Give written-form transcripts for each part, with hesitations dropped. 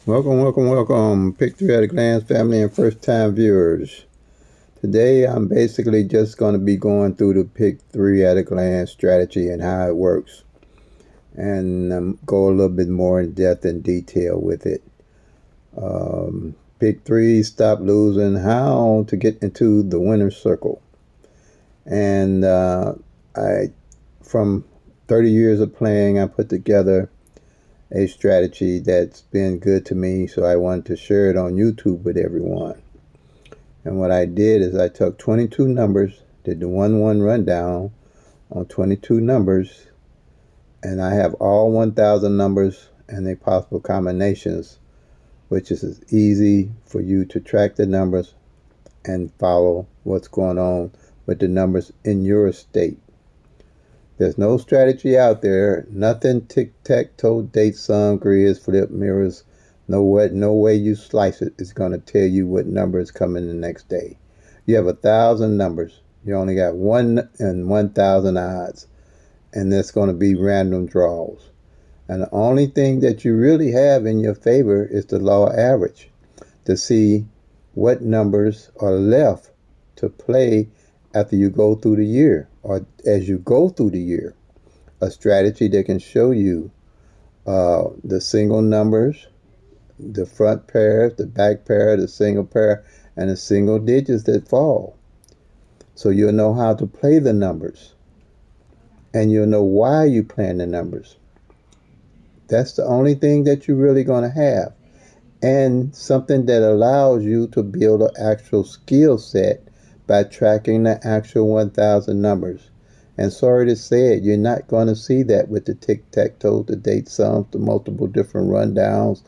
Welcome, Pick Three at a Glance family and first-time viewers. Today, I'm basically just going to be going through the Pick Three at a Glance strategy and how it works, and go a little bit more in depth and detail with it. Pick Three, Stop Losing, how to get into the winner's circle. And from 30 years of playing, I put together a strategy that's been good to me, so I wanted to share it on YouTube with everyone. And what I did is I took 22 numbers, did the 1-1 rundown on 22 numbers, and I have all 1,000 numbers and their possible combinations, which is easy for you to track the numbers and follow what's going on with the numbers in your state. There's no strategy out there, nothing tic-tac-toe, date, sum, grids, flip, mirrors. No way you slice it is going to tell you what number is coming the next day. You have 1,000 numbers. You only got 1 in 1,000 odds, and that's going to be random draws. And the only thing that you really have in your favor is the law of average, to see what numbers are left to play after you go through the year, or as you go through the year. A strategy that can show you the single numbers, the front pair, the back pair, the single pair, and the single digits that fall. So you'll know how to play the numbers, and you'll know why you're playing the numbers. That's the only thing that you're really going to have, and something that allows you to build an actual skill set by tracking the actual 1,000 numbers. And sorry to say it, you're not going to see that with the tic-tac-toe, the date sums, the multiple different rundowns,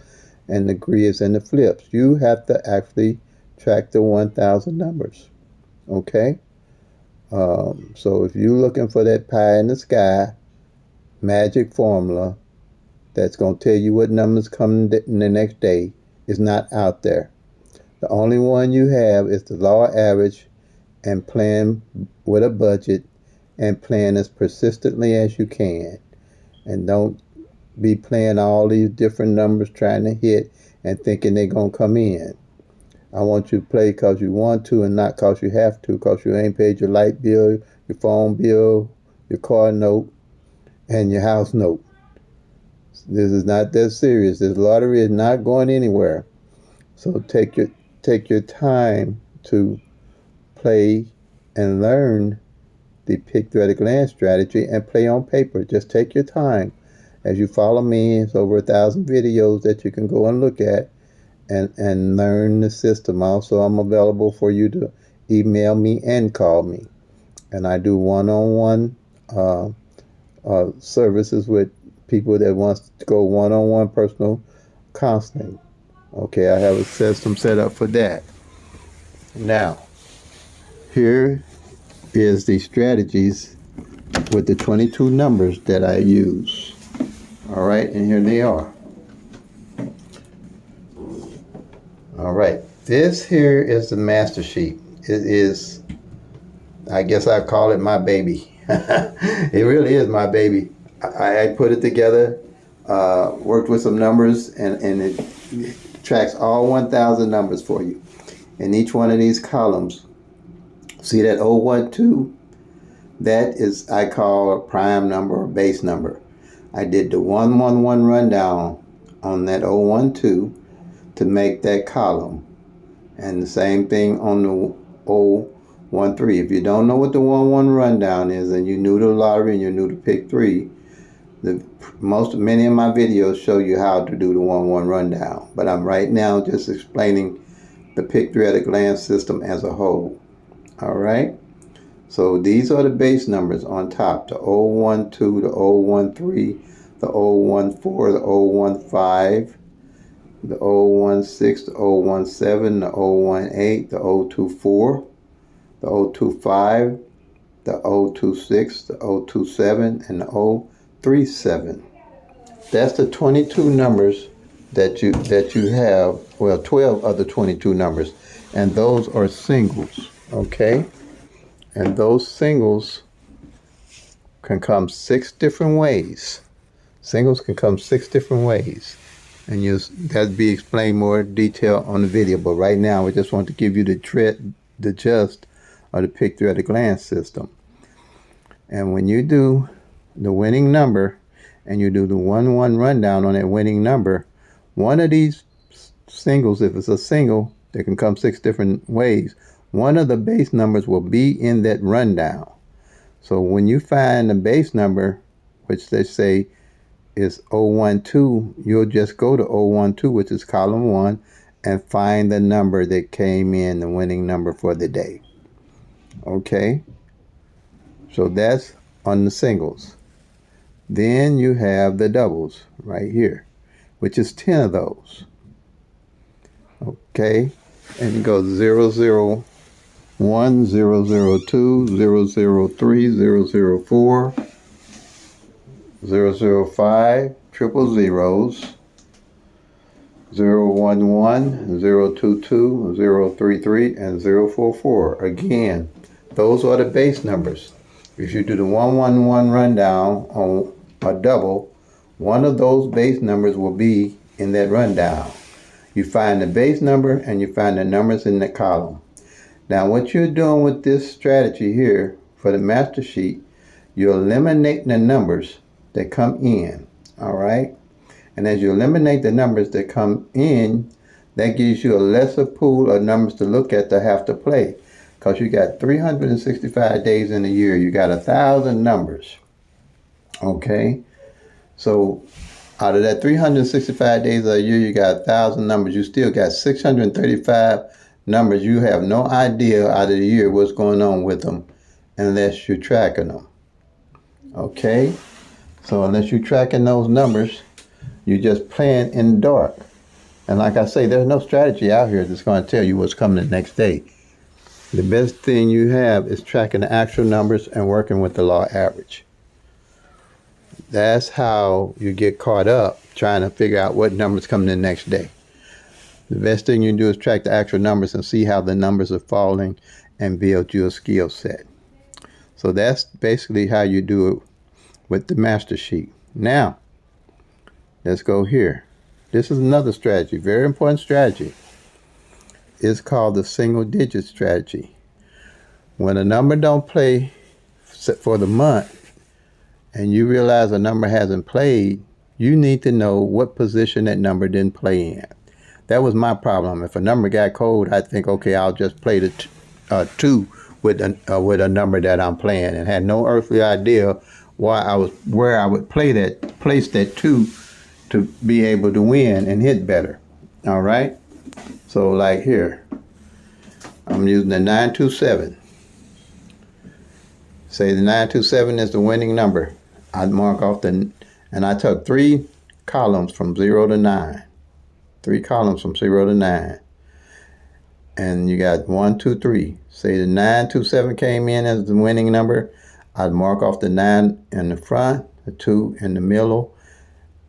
and the grids and the flips. You have to actually track the 1,000 numbers. Okay? So if you're looking for that pie in the sky magic formula that's going to tell you what numbers come in the next day, is not out there. The only one you have is the law of average, and playing with a budget, and playing as persistently as you can. And don't be playing all these different numbers trying to hit and thinking they're going to come in. I want you to play because you want to and not because you have to, because you ain't paid your light bill, your phone bill, your car note, and your house note. This is not that serious. This lottery is not going anywhere. So take your time to play and learn the Pick Three at a Glance strategy and play on paper. Just take your time. As you follow me, it's over 1,000 videos that you can go and look at and learn the system. Also, I'm available for you to email me and call me. And I do one-on-one services with people that wants to go one-on-one personal counseling. Okay, I have a system set up for that. Now, here is the strategies with the 22 numbers that I use. All right, and here they are. All right, this here is the master sheet. It is, I guess I call it my baby. It really is my baby. I put it together, worked with some numbers, and it tracks all 1,000 numbers for you. In each one of these columns, see that 012? That is, I call a prime number or base number. I did the 111 rundown on that 012 to make that column. And the same thing on the 013. If you don't know what the 1-1 rundown is, and you're new to the lottery and you're new to Pick 3, many of my videos show you how to do the 1-1 rundown. But I'm right now just explaining the Pick 3 at a Glance system as a whole. All right? So these are the base numbers on top: the 012, the 013, the 014, the 015, the 016, the 017, the 018, the 024, the 025, the 026, the 027, and the 037. That's the 22 numbers that you have. Well, 12 of the 22 numbers, and those are singles. Okay, and those singles can come 6 different ways. Singles can come 6 different ways. And that'll be explained more detail on the video. But right now, we just want to give you the gist of the picture at a glance system. And when you do the winning number and you do the 1-1 rundown on that winning number, one of these singles, if it's a single, they can come 6 different ways. One of the base numbers will be in that rundown. So when you find the base number, which they say is 012, you'll just go to 012, which is column 1, and find the number that came in, the winning number for the day. Okay? So that's on the singles. Then you have the doubles right here, which is 10 of those. Okay? And it goes 001, 002, 003, 004, 005, triple zeros, 011, 022, 033, and 044. Again, those are the base numbers. If you do the 111 rundown on a double, one of those base numbers will be in that rundown. You find the base number and you find the numbers in the column. Now what you're doing with this strategy here for the master sheet, you're eliminating the numbers that come in, all right? And as you eliminate the numbers that come in, that gives you a lesser pool of numbers to look at to have to play. Because you got 365 days in a year. You got 1,000 numbers, okay? So out of that 365 days of a year, you got 1,000 numbers. You still got 635 numbers. You have no idea out of the year what's going on with them unless you're tracking them, okay? So unless you're tracking those numbers, you're just playing in the dark. And like I say, there's no strategy out here that's going to tell you what's coming the next day. The best thing you have is tracking the actual numbers and working with the law average. That's how you get caught up trying to figure out what numbers come the next day. The best thing you can do is track the actual numbers and see how the numbers are falling and build your skill set. So that's basically how you do it with the master sheet. Now, let's go here. This is another strategy, very important strategy. It's called the single digit strategy. When a number don't play for the month and you realize a number hasn't played, you need to know what position that number didn't play in. That was my problem. If a number got cold, I'd think, okay, I'll just play the 2 with a number that I'm playing, and had no earthly idea where I would place that 2 to be able to win and hit better. All right. So like here, I'm using the 927. Say the 927 is the winning number. I'd mark off and I took 3 columns from 0 to 9. 3 columns from 0 to 9. And you got 1, 2, 3. Say the 927 came in as the winning number. I'd mark off the 9 in the front, the 2 in the middle,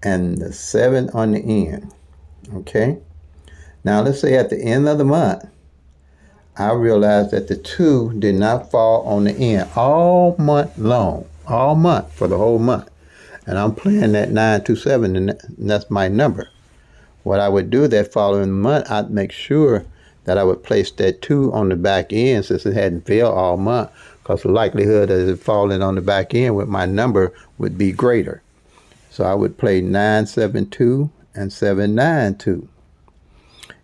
and the 7 on the end. Okay? Now let's say at the end of the month, I realized that the 2 did not fall on the end all month long. All month, for the whole month. And I'm playing that 927, and that's my number. What I would do that following month, I'd make sure that I would place that 2 on the back end since it hadn't failed all month, because the likelihood of it falling on the back end with my number would be greater. So I would play 972 and 792.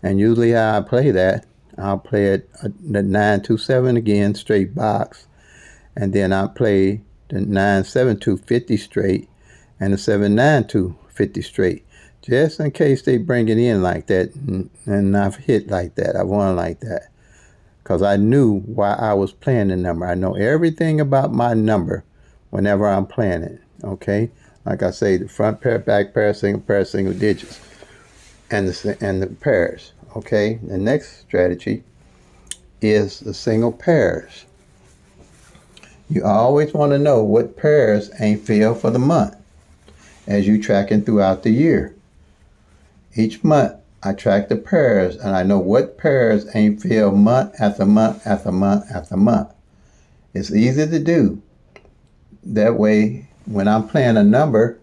And usually how I play that, I'll play it the 927 again, straight box, and then I'll play the 972 50 straight and the 792 50 straight, just in case they bring it in like that, and I've hit like that, I won like that, because I knew why I was playing the number. I know everything about my number whenever I'm playing it, okay? Like I say, the front pair, back pair, single digits, and the pairs, okay? The next strategy is the single pairs. You always want to know what pairs ain't failed for the month as you tracking throughout the year. Each month, I track the pairs, and I know what pairs ain't failed month after month after month after month. It's easy to do. That way, when I'm playing a number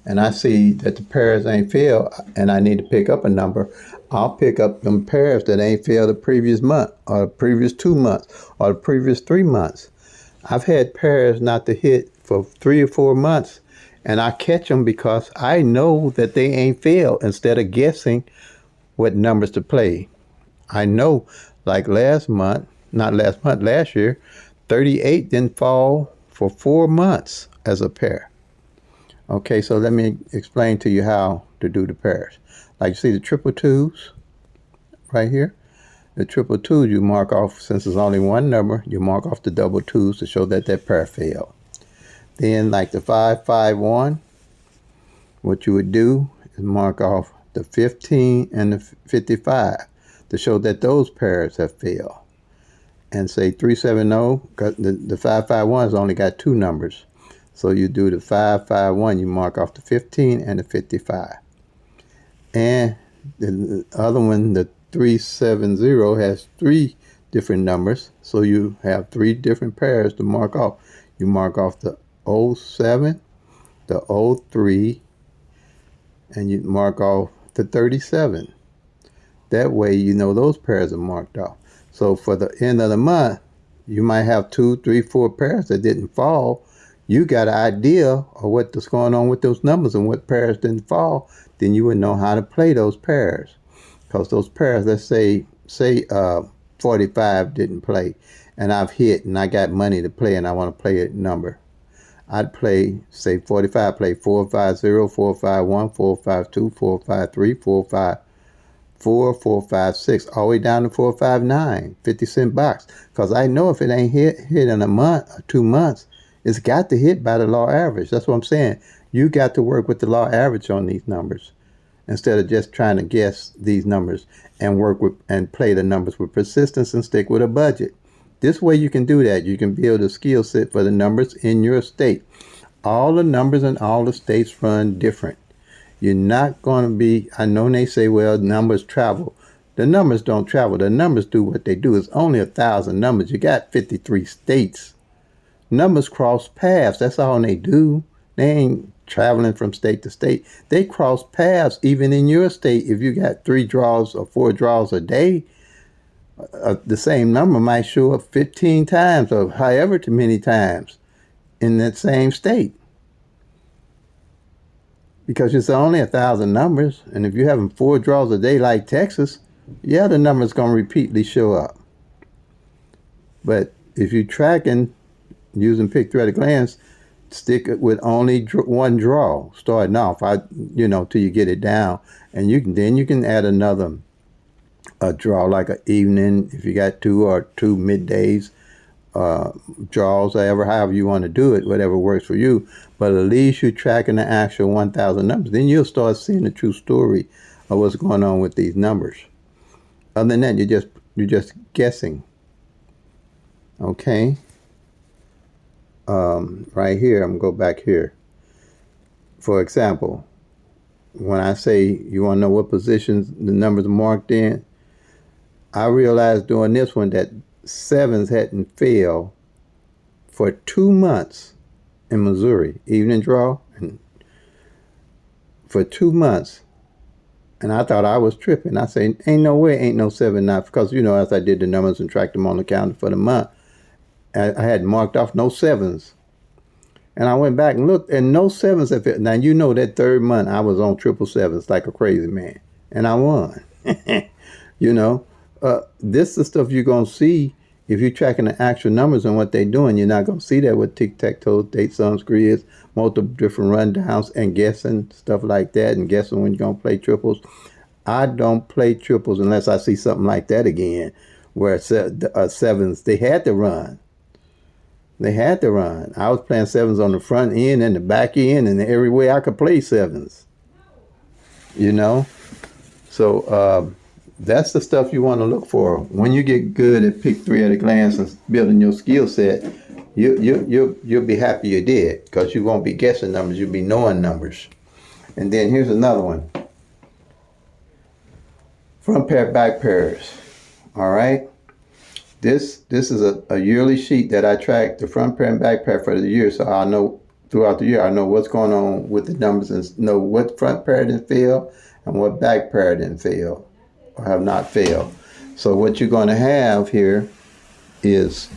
and I see that the pairs ain't failed and I need to pick up a number, I'll pick up them pairs that ain't failed the previous month or the previous 2 months or the previous 3 months. I've had pairs not to hit for 3 or 4 months, and I catch them because I know that they ain't failed instead of guessing what numbers to play. I know, like last year, 38 didn't fall for 4 months as a pair. Okay, so let me explain to you how to do the pairs. Like you see the triple twos right here? The triple twos you mark off, since there's only one number, you mark off the double twos to show that that pair failed. Then like the 551, what you would do is mark off the 15 and the 55 to show that those pairs have failed. And say 370, because the 551 has only got 2 numbers. So you do the 551, you mark off the 15 and the 55. And the other one, the 370, has 3 different numbers. So you have 3 different pairs to mark off. You mark off the 07, the 03, and you mark off the 37. That way you know those pairs are marked off. So for the end of the month, you might have 2, 3, 4 pairs that didn't fall. You got an idea of what's going on with those numbers and what pairs didn't fall. Then you would know how to play those pairs. Because those pairs, let's say 45 didn't play, and I've hit and I got money to play and I want to play a number. I'd play, say 45, play 450, 451, 452, 453, 454, 456, all the way down to 459, 50-cent box. Because I know if it ain't hit in a month or 2 months, it's got to hit by the law average. That's what I'm saying. You got to work with the law average on these numbers instead of just trying to guess these numbers and work with and play the numbers with persistence and stick with a budget. This way you can do that. You can build a skill set for the numbers in your state. All the numbers in all the states run different. You're not going to be, I know they say, well, numbers travel. The numbers don't travel. The numbers do what they do. It's only 1,000 numbers. You got 53 states. Numbers cross paths. That's all they do. They ain't traveling from state to state. They cross paths even in your state. If you got 3 draws or 4 draws a day, the same number might show up 15 times or however many times in that same state. Because it's only 1,000 numbers, and if you're having 4 draws a day like Texas, yeah, the number's going to repeatedly show up. But if you're tracking using pick three at a glance, stick it with only one draw starting off, till you get it down, and you can add another draw like an evening if you got 2 or 2 middays. Draws, however you want to do it, whatever works for you. But at least you're tracking the actual 1,000 numbers. Then you'll start seeing the true story of what's going on with these numbers. Other than that, you're just guessing. Okay. Right here, I'm gonna go back here. For example, when I say you want to know what positions the numbers are marked in, I realized doing this one that 7s hadn't failed for 2 months in Missouri, evening draw, and for 2 months. And I thought I was tripping. I say, ain't no way, ain't no 7 not, because as I did the numbers and tracked them on the calendar for the month, I had marked off no 7s. And I went back and looked, and no 7s have failed. Now that 3rd month I was on 777s like a crazy man, and I won. This is the stuff you're going to see if you're tracking the actual numbers and what they're doing. You're not going to see that with tic-tac-toe, date, sums, grids, multiple different rundowns, and guessing, stuff like that, and guessing when you're going to play triples. I don't play triples unless I see something like that again, where 7s, they had to run. They had to run. I was playing 7s on the front end and the back end and every way I could play 7s. So, that's the stuff you want to look for. When you get good at pick three at a glance and building your skill set, you'll be happy you did, because you won't be guessing numbers, you'll be knowing numbers. And then here's another one. Front pair, back pairs. All right. This is a yearly sheet that I track the front pair and back pair for the year, so I'll know throughout the year. I know what's going on with the numbers and know what front pair didn't fail and what back pair didn't fail or have not failed. So what you're going to have here is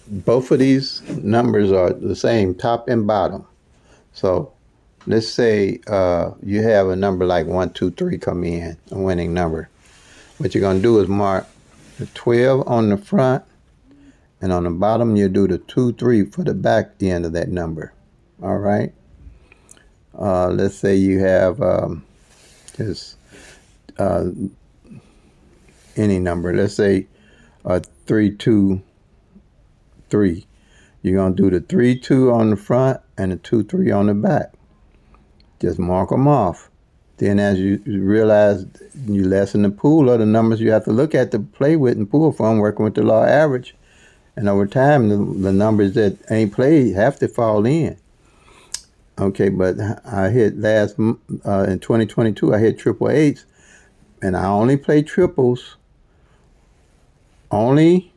both of these numbers are the same, top and bottom. So let's say you have a number like 1, 2, 3 come in, a winning number. What you're going to do is mark the 12 on the front, and on the bottom you do the 2, 3 for the back end of that number. All right. Let's say you have just any number. Let's say 3, 2, 3. You're going to do the 3, 2 on the front and the 2, 3 on the back. Just mark them off. Then as you realize you lessen the pool of the numbers you have to look at to play with and pull from, working with the law average. And over time, the numbers that ain't played have to fall in. Okay, but I hit in 2022, I hit triple eights, and I only play triples only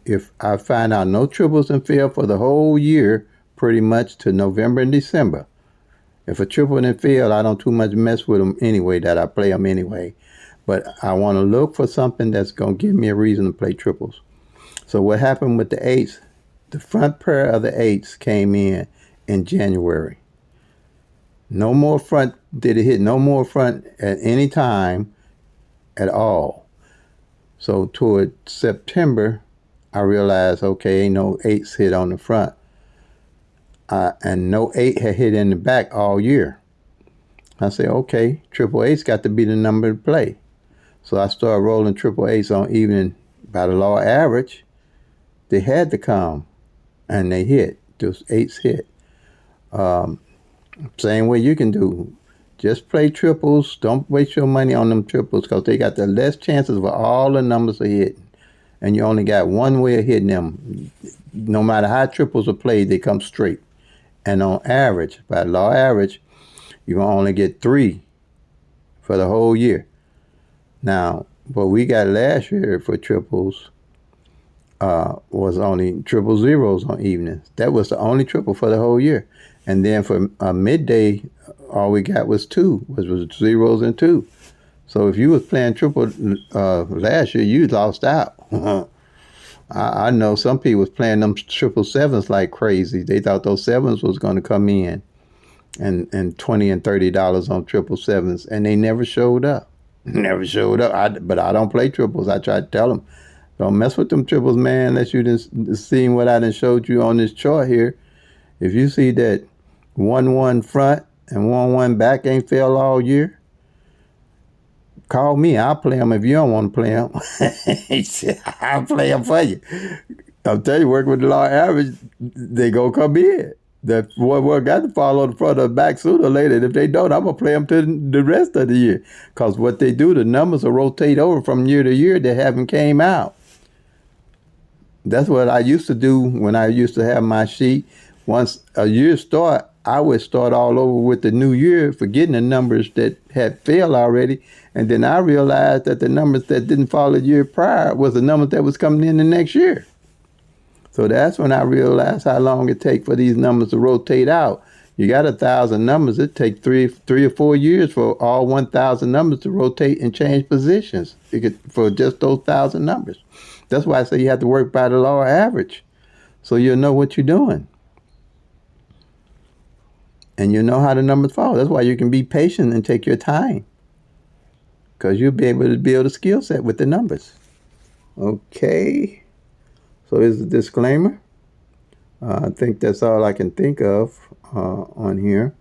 if I find out no triples and fail for the whole year, pretty much to November and December. If a triple and fail, I don't too much mess with them anyway, that I play them anyway. But I want to look for something that's going to give me a reason to play triples. So what happened with the eights, the front pair of the eights came in January. No more front, did it hit no more front at any time at all. So toward September, I realized, okay, ain't no eights hit on the front. And no 8 had hit in the back all year. I said, okay, triple eights got to be the number to play. So I started rolling triple eights on evening by the law average. They had to come, and they hit. Those eights hit. Same way you can do. Just play triples. Don't waste your money on them triples because they got the less chances of all the numbers are hitting. And you only got one way of hitting them. No matter how triples are played, they come straight. And on average, by law average, you're going to only get 3 for the whole year. Now, what we got last year for triples was only triple zeros on evenings. That was the only triple for the whole year. And then for midday, all we got was 2, which was zeros and 2. So if you was playing triple last year, you lost out. I know some people was playing them triple sevens like crazy. They thought those sevens was going to come in and $20 and $30 on triple sevens, and they never showed up. Never showed up. But I don't play triples. I try to tell them, don't mess with them triples, man, unless you done seen what I done showed you on this chart here. If you see that 1-1 front and 1-1 back ain't failed all year, call me. I'll play them if you don't want to play them. He said, I'll play them for you. I'll tell you, working with the law average, they go come in. The one got to follow the front or the back sooner or later. If they don't, I'm going to play them to the rest of the year. Because what they do, the numbers will rotate over from year to year. They haven't came out. That's what I used to do when I used to have my sheet. Once a year start, I would start all over with the new year, forgetting the numbers that had failed already. And then I realized that the numbers that didn't fall the year prior was the numbers that was coming in the next year. So that's when I realized how long it takes for these numbers to rotate out. You got 1,000 numbers. It takes three or 4 years for all 1,000 numbers to rotate and change positions for just those 1,000 numbers. That's why I say you have to work by the law average, so you'll know what you're doing. And you know how the numbers fall. That's why you can be patient and take your time, because you'll be able to build a skill set with the numbers. Okay. So here's the disclaimer. I think that's all I can think of on here.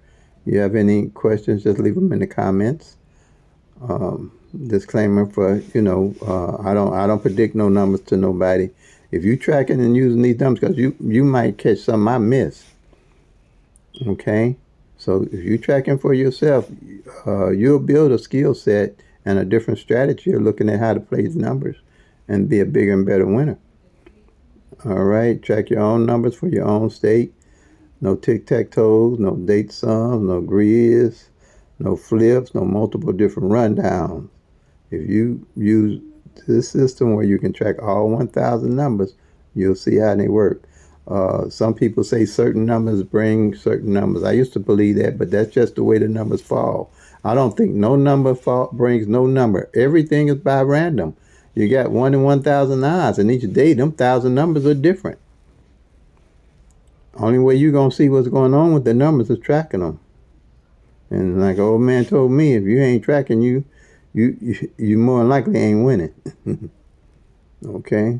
If you have any questions, just leave them in the comments. Disclaimer for, I don't predict no numbers to nobody. If you tracking and using these numbers, because you might catch something I miss. Okay? So if you're tracking for yourself, you'll build a skill set and a different strategy of looking at how to play the numbers and be a bigger and better winner. All right, track your own numbers for your own state. No tic-tac-toes, no date sums, no grids, no flips, no multiple different rundowns. If you use this system where you can track all 1,000 numbers, you'll see how they work. Some people say certain numbers bring certain numbers. I used to believe that, but that's just the way the numbers fall. I don't think no number brings no number. Everything is by random. You got 1 in 1,000 odds, and each day them 1,000 numbers are different. Only way you gonna see what's going on with the numbers is tracking them. And like an old man told me, if you ain't tracking, you more than likely ain't winning. Okay.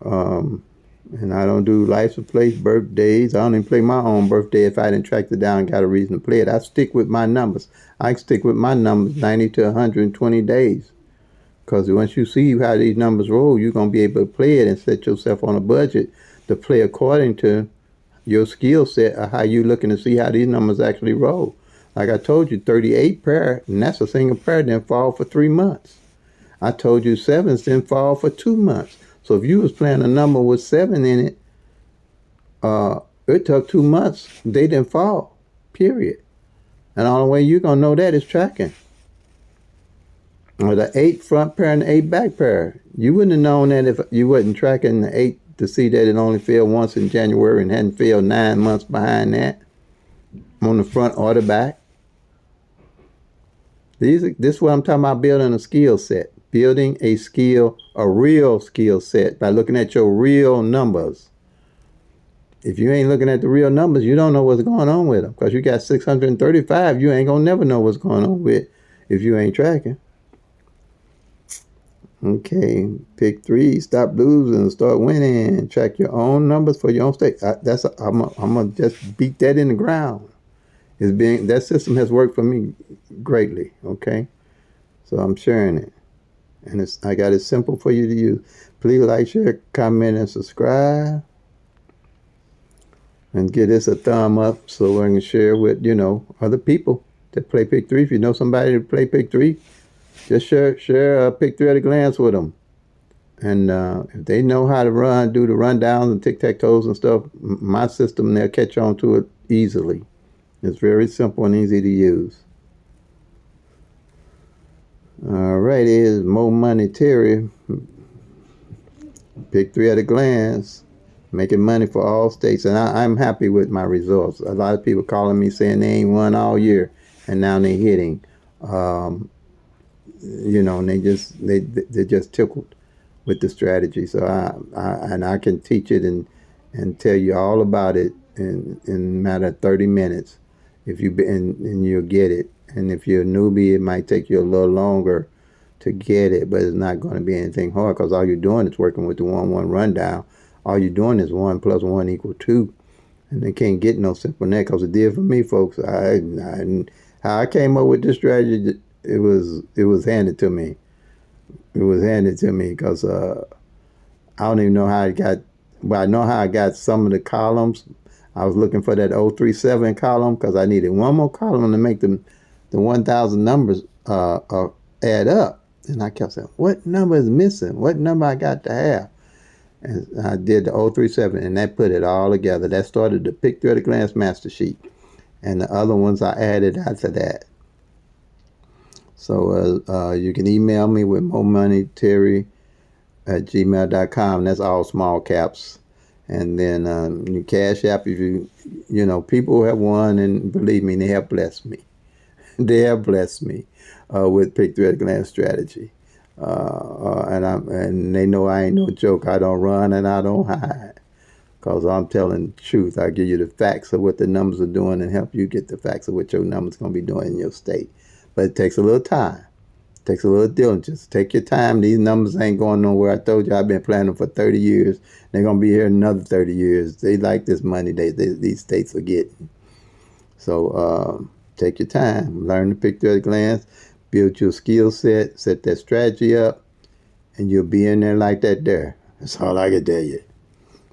And I don't do license plates, birthdays. I don't even play my own birthday if I didn't track it down and got a reason to play it. I stick with my numbers. I stick with my numbers 90 to 120 days. Because once you see how these numbers roll, you're going to be able to play it and set yourself on a budget to play according to your skill set or how you're looking to see how these numbers actually roll. Like I told you, 38 pair, and that's a single pair, didn't fall for 3 months. I told you sevens didn't fall for 2 months. So if you was playing a number with 7 in it, it took 2 months. They didn't fall, period. And the only way you're going to know that is tracking. Or the 8 front pair and the 8 back pair. You wouldn't have known that if you wasn't tracking the 8 to see that it only failed once in January and hadn't failed 9 months behind that on the front or the back. This is what I'm talking about, building a skill set. Building a skill, a real skill set by looking at your real numbers. If you ain't looking at the real numbers, you don't know what's going on with them. Because you got 635, you ain't going to never know what's going on with if you ain't tracking. Okay, pick 3, stop losing, start winning. Track your own numbers for your own state. I'm going to just beat that in the ground. That system has worked for me greatly, okay? So I'm sharing it. And I got it simple for you to use. Please like, share, comment, and subscribe. And give this a thumb up so I can share with, other people that play Pick 3. If you know somebody that play Pick 3, just share Pick 3 at a glance with them. And if they know how to do the rundowns and tic-tac-toes and stuff, my system, they'll catch on to it easily. It's very simple and easy to use. All right, here's Mo Money Terry. Pick 3 at a glance. Making money for all states. And I'm happy with my results. A lot of people calling me saying they ain't won all year. And now they're hitting. And they're just tickled with the strategy. So I can teach it and tell you all about it in a matter of 30 minutes. If and you'll get it. And if you're a newbie, it might take you a little longer to get it, but it's not going to be anything hard because all you're doing is working with the 1-1 rundown. All you're doing is 1 + 1 = 2. And they can't get no simple than that because it did for me, folks. How I came up with this strategy, it was handed to me. It was handed to me because I don't even know how it got, well, I know how I got some of the columns. I was looking for that 037 column because I needed one more column to make the 1,000 numbers add up. And I kept saying, what number is missing? What number I got to have? And I did the 037, and that put it all together. That started the Pick 3 at a glance master sheet. And the other ones I added after that. So you can email me with momoneyterry@gmail.com. That's all small caps. And then you Cash App, if people have won, and believe me, they have blessed me. They have blessed me with Pick 3 at a glance strategy. And they know I ain't no joke. I don't run and I don't hide. Because I'm telling the truth. I give you the facts of what the numbers are doing and help you get the facts of what your numbers going to be doing in your state. But it takes a little time. It takes a little diligence. Take your time. These numbers ain't going nowhere. I told you I've been playing them for 30 years. They're going to be here another 30 years. They like this money these states are getting. So take your time. Learn to Pick 3 at a glance. Build your skill set. Set that strategy up. And you'll be in there like that there. That's all I can tell you.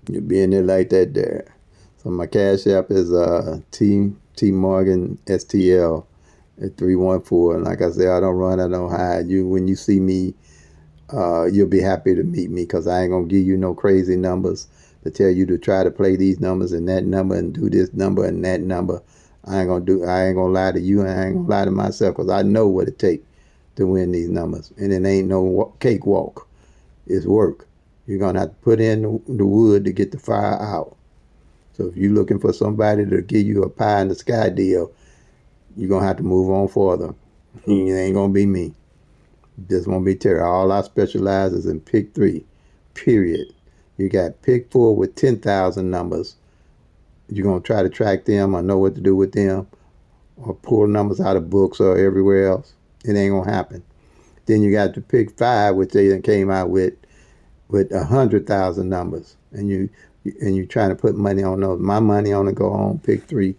You'll be in there like that there. So my Cash App is T Morgan STL at 314. And like I said, I don't run, I don't hide. When you see me, you'll be happy to meet me because I ain't gonna give you no crazy numbers to tell you to try to play these numbers and that number and do this number and that number. I ain't gonna lie to you, and I ain't gonna lie to myself because I know what it takes to win these numbers. And it ain't no cakewalk. It's work. You're going to have to put in the wood to get the fire out. So if you're looking for somebody to give you a pie in the sky deal, you're going to have to move on further. It ain't going to be me. This won't be Terry. All I specialize is in pick 3, period. You got pick 4 with 10,000 numbers. You're going to try to track them or know what to do with them or pull numbers out of books or everywhere else. It ain't going to happen. Then you got the pick 5, which they then came out with 100,000 numbers. And you trying to put money on those. My money on to go on pick 3,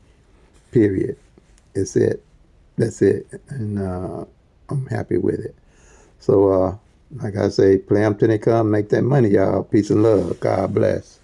period. It's it. That's it. And I'm happy with it. So, like I say, play them till they come, make that money, y'all. Peace and love. God bless.